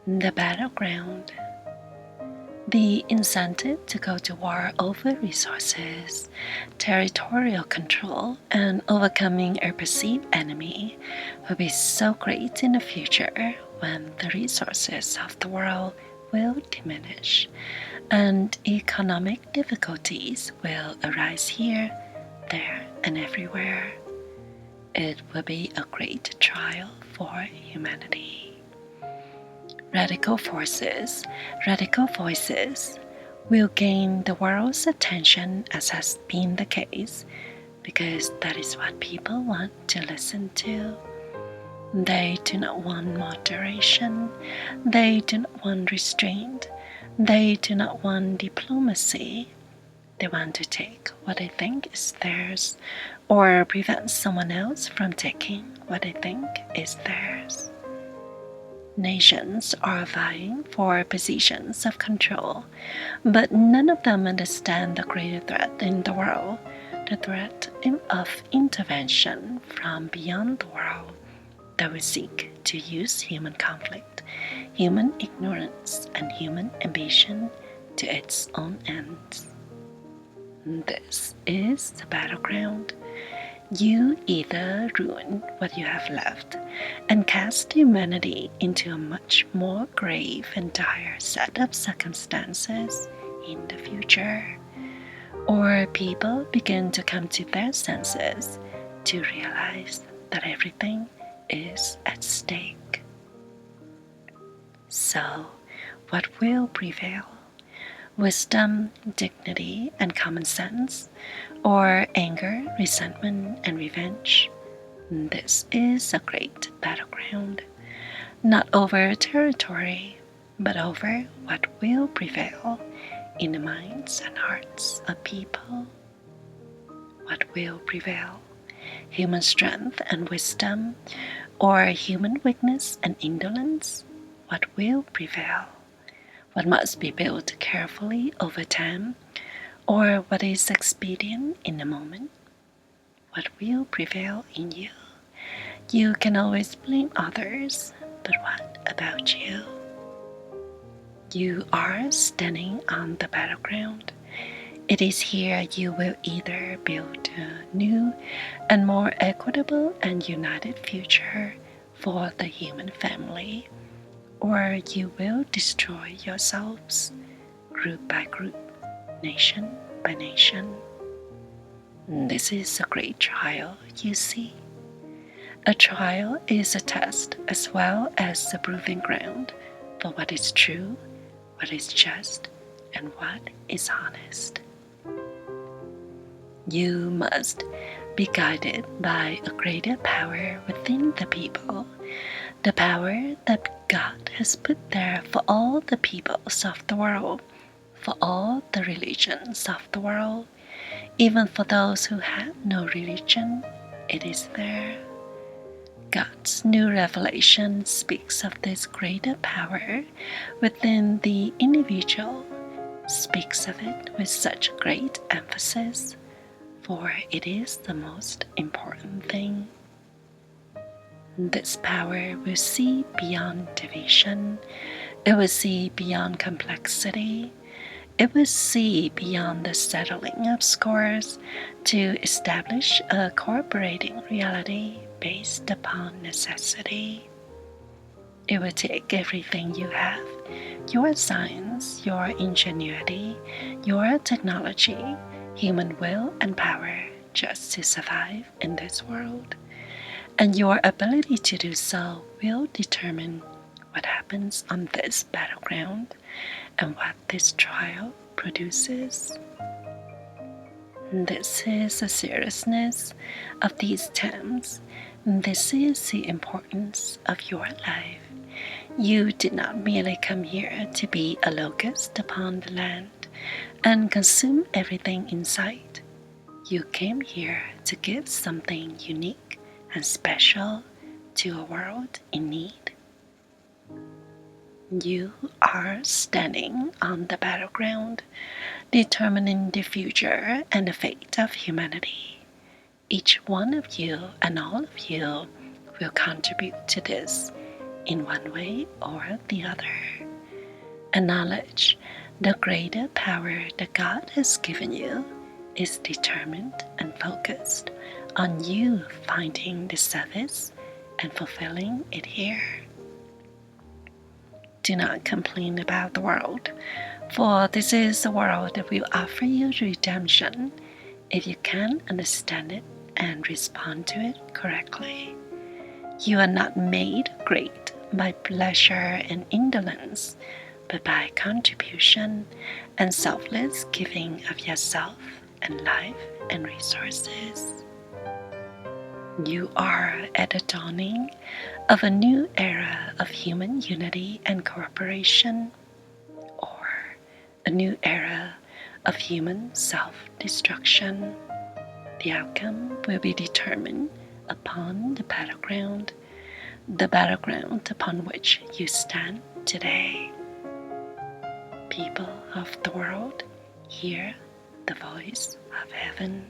The battleground. The incentive to go to war over resources, territorial control, and overcoming a perceived enemy will be so great in the future when the resources of the world will diminish and economic difficulties will arise here, there, and everywhere. It will be a great trial for humanity. Radical voices will gain the world's attention, as has been the case, because that is what people want to listen to. They do not want moderation, they do not want restraint, they do not want diplomacy. They want to take what they think is theirs, or prevent someone else from taking what they think is theirs. Nations are vying for positions of control, but none of them understand the greater threat in the world, the threat of intervention from beyond the world that will seek to use human conflict, human ignorance, and human ambition to its own ends. This is the battleground. You either ruin what you have left and cast humanity into a much more grave and dire set of circumstances in the future, or people begin to come to their senses to realize that everything is at stake. So, what will prevail? Wisdom, dignity, and common sense, or anger, resentment, and revenge? This is a great battleground, not over territory, but over what will prevail in the minds and hearts of people. What will prevail? Human strength and wisdom, or human weakness and indolence? What will prevail? What must be built carefully over time, or what is expedient in the moment? What will prevail in you? You can always blame others, but what about you? You are standing on the battleground. It is here you will either build a new and more equitable and united future for the human family, or you will destroy yourselves, group by group, nation by nation. This is a great trial, you see. A trial is a test as well as a proving ground for what is true, what is just, and what is honest. You must be guided by a greater power within the people, the power that God has put there for all the peoples of the world, for all the religions of the world, even for those who have no religion, it is there. God's new revelation speaks of this greater power within the individual, speaks of it with such great emphasis, for it is the most important thing. This power will see beyond division, it will see beyond complexity, it will see beyond the settling of scores to establish a cooperating reality based upon necessity. It will take everything you have, your science, your ingenuity, your technology, human will and power just to survive in this world. And your ability to do so will determine what happens on this battleground and what this trial produces. This is the seriousness of these times. This is the importance of your life. You did not merely come here to be a locust upon the land and consume everything in sight. You came here to give something unique and special to a world in need. You are standing on the battleground, determining the future and the fate of humanity. Each one of you and all of you will contribute to this in one way or the other. Acknowledge the greater power that God has given you is determined and focused on you finding the service and fulfilling it here. Do not complain about the world, for this is a world that will offer you redemption if you can understand it and respond to it correctly. You are not made great by pleasure and indolence, but by contribution and selfless giving of yourself and life and resources. You are at the dawning of a new era of human unity and cooperation, or a new era of human self-destruction. The outcome will be determined upon the battleground upon which you stand today. People of the world, hear the voice of heaven.